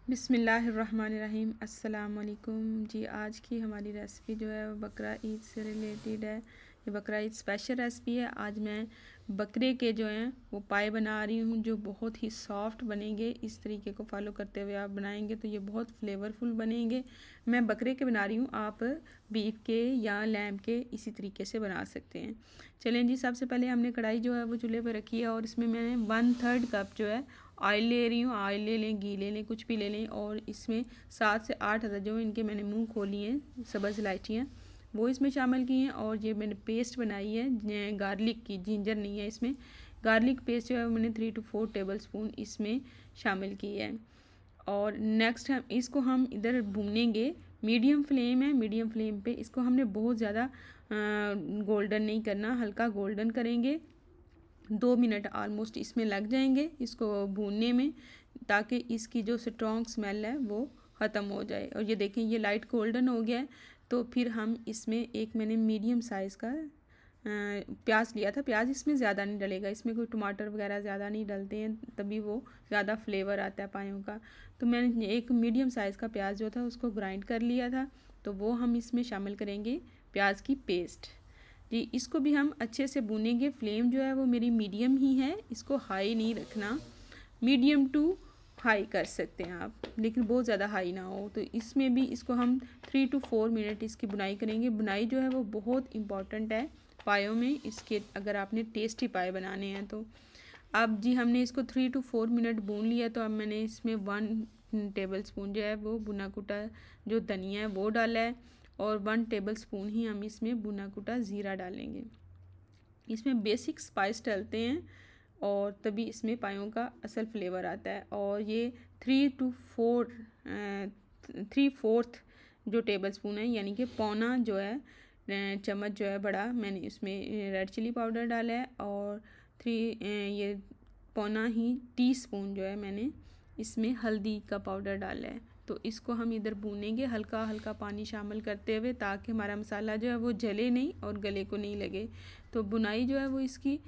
बिस्मिल्लाहिर्रहमानिर्रहीम। अस्सलाम वालेकुम जी। आज की हमारी रेसिपी जो है वो बकरा ईद से रिलेटेड है। ये बकरा ईद स्पेशल रेसिपी है। आज मैं बकरे के जो हैं वो पाए बना रही हूँ जो बहुत ही सॉफ्ट बनेंगे। इस तरीके को फॉलो करते हुए आप बनाएंगे तो ये बहुत फ्लेवरफुल बनेंगे। मैं बकरे के बना रही हूँ, आप बीफ के या लैम्ब के इसी तरीके से बना सकते हैं। चलें जी, सबसे पहले हमने कढ़ाई जो है वो चूल्हे पर रखी है और इसमें मैंने 1/3 कप जो है ऑयल ले रही हूँ। ऑयल ले लें, घी ले लें, कुछ भी ले लें। और इसमें 7 से 8 अदद जो इनके मैंने मुंह खोली हैं सब्ज़ इलायचियाँ, वो इसमें शामिल की हैं। और ये मैंने पेस्ट बनाई है गार्लिक की, जिंजर नहीं है इसमें। गार्लिक पेस्ट जो है मैंने 3 to 4 टेबल स्पून इसमें शामिल की है। और नेक्स्ट हम इधर भूनेंगे। मीडियम फ्लेम है, मीडियम फ्लेम पे इसको हमने बहुत ज़्यादा गोल्डन नहीं करना, हल्का गोल्डन करेंगे। 2 मिनट ऑलमोस्ट इसमें लग जाएंगे इसको भूनने में, ताकि इसकी जो स्ट्रॉन्ग स्मेल है वो ख़त्म हो जाए। और ये देखें ये लाइट गोल्डन हो गया है। तो फिर हम इसमें एक मैंने मीडियम साइज़ का प्याज लिया था। प्याज इसमें ज़्यादा नहीं डलेगा, इसमें कोई टमाटर वगैरह ज़्यादा नहीं डलते हैं, तभी वो ज़्यादा फ्लेवर आता है पायों का। तो मैंने एक मीडियम साइज़ का प्याज जो था उसको ग्राइंड कर लिया था, तो वो हम इसमें शामिल करेंगे प्याज की पेस्ट जी। इसको भी हम अच्छे से भूनेंगे। फ्लेम जो है वो मेरी मीडियम ही है, इसको हाई नहीं रखना, मीडियम टू हाई कर सकते हैं आप, लेकिन बहुत ज़्यादा हाई ना हो। तो इसमें भी इसको हम 3 to 4 मिनट इसकी बुनाई करेंगे। बुनाई जो है वो बहुत इम्पॉर्टेंट है पायों में, इसके अगर आपने टेस्टी पाए बनाने हैं तो। अब जी हमने इसको 3 to 4 मिनट भून लिया। तो अब मैंने इसमें 1 टेबल स्पून जो है वो भुना कुटा जो धनिया है वो डाला है। और 1 टेबल स्पून ही हम इसमें भुना कुटा ज़ीरा डालेंगे। इसमें बेसिक स्पाइस डालते हैं और तभी इसमें पायों का असल फ्लेवर आता है। और ये 3/4 जो टेबल स्पून है, यानी कि पौना जो है चम्मच जो है बड़ा, मैंने इसमें रेड चिली पाउडर डाला है। और ये पौना ही टीस्पून जो है मैंने इसमें हल्दी का पाउडर डाला है। तो इसको हम इधर भूनेंगे हल्का हल्का पानी शामिल करते हुए, ताकि हमारा मसाला जो है वो जले नहीं और गले को नहीं लगे। तो बुनाई जो है वो इसकी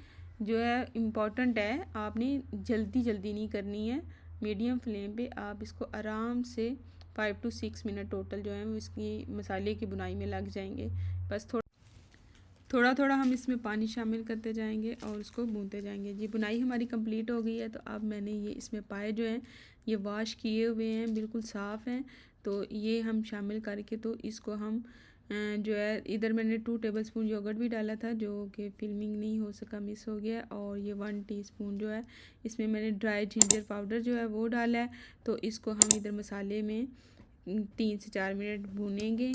जो है इम्पॉर्टेंट है, आपने जल्दी जल्दी नहीं करनी है। मीडियम फ्लेम पे आप इसको आराम से 5 to 6 मिनट टोटल जो है वो इसकी मसाले की बुनाई में लग जाएंगे। बस थोड़ा थोड़ा हम इसमें पानी शामिल करते जाएंगे और उसको भूनते जाएंगे जी। बुनाई हमारी कंप्लीट हो गई है। तो अब मैंने ये इसमें पाए जो हैं ये वॉश किए हुए हैं, बिल्कुल साफ़ हैं। तो ये हम शामिल करके तो इसको हम जो है इधर मैंने 2 टेबल स्पून योगर्ट भी डाला था, जो कि फिल्मिंग नहीं हो सका, मिस हो गया। और ये 1 टीस्पून जो है इसमें मैंने ड्राई जिंजर पाउडर जो है वो डाला है। तो इसको हम इधर मसाले में 3 से 4 मिनट भूनेंगे।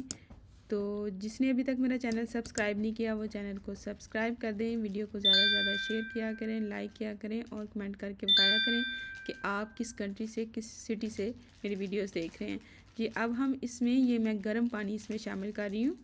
तो जिसने अभी तक मेरा चैनल सब्सक्राइब नहीं किया वो चैनल को सब्सक्राइब कर दें, वीडियो को ज़्यादा से ज़्यादा शेयर किया करें, लाइक किया करें और कमेंट करके बताया करें कि आप किस कंट्री से, किस सिटी से मेरी वीडियोस देख रहे हैं जी। अब हम इसमें ये मैं गर्म पानी इसमें शामिल कर रही हूँ।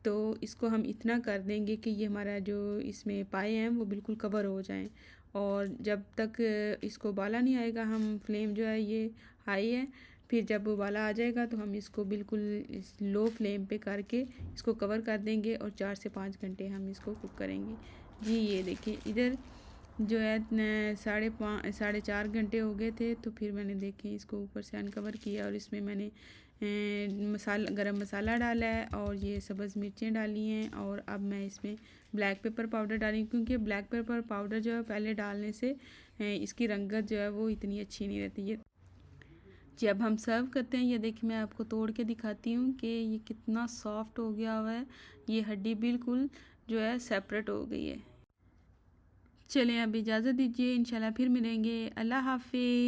तो इसको हम इतना कर देंगे कि ये हमारा जो इसमें पाए हैं वो बिल्कुल कवर हो जाएं। और जब तक इसको उबाला नहीं आएगा, हम फ्लेम जो है ये हाई है। फिर जब उबाला आ जाएगा तो हम इसको बिल्कुल लो फ्लेम पे करके इसको कवर कर देंगे और 4 से 5 घंटे हम इसको कुक करेंगे जी। ये देखिए इधर जो है 4.5 घंटे हो गए थे। तो फिर मैंने देखें इसको ऊपर से अनकवर किया और इसमें मैंने गरम मसाला डाला है और ये सब्ज़ मिर्चें डाली हैं। और अब मैं इसमें ब्लैक पेपर पाउडर डाली, क्योंकि ब्लैक पेपर पाउडर जो है पहले डालने से इसकी रंगत जो है वो इतनी अच्छी नहीं रहती है जी। अब हम सर्व करते हैं। ये देखिए मैं आपको तोड़ के दिखाती हूँ कि ये कितना सॉफ्ट हो गया हुआ है। ये हड्डी बिल्कुल जो है सेपरेट हो गई है। चलें अब इजाज़त दीजिए, इंशाल्लाह फिर मिलेंगे। अल्लाह हाफिज़।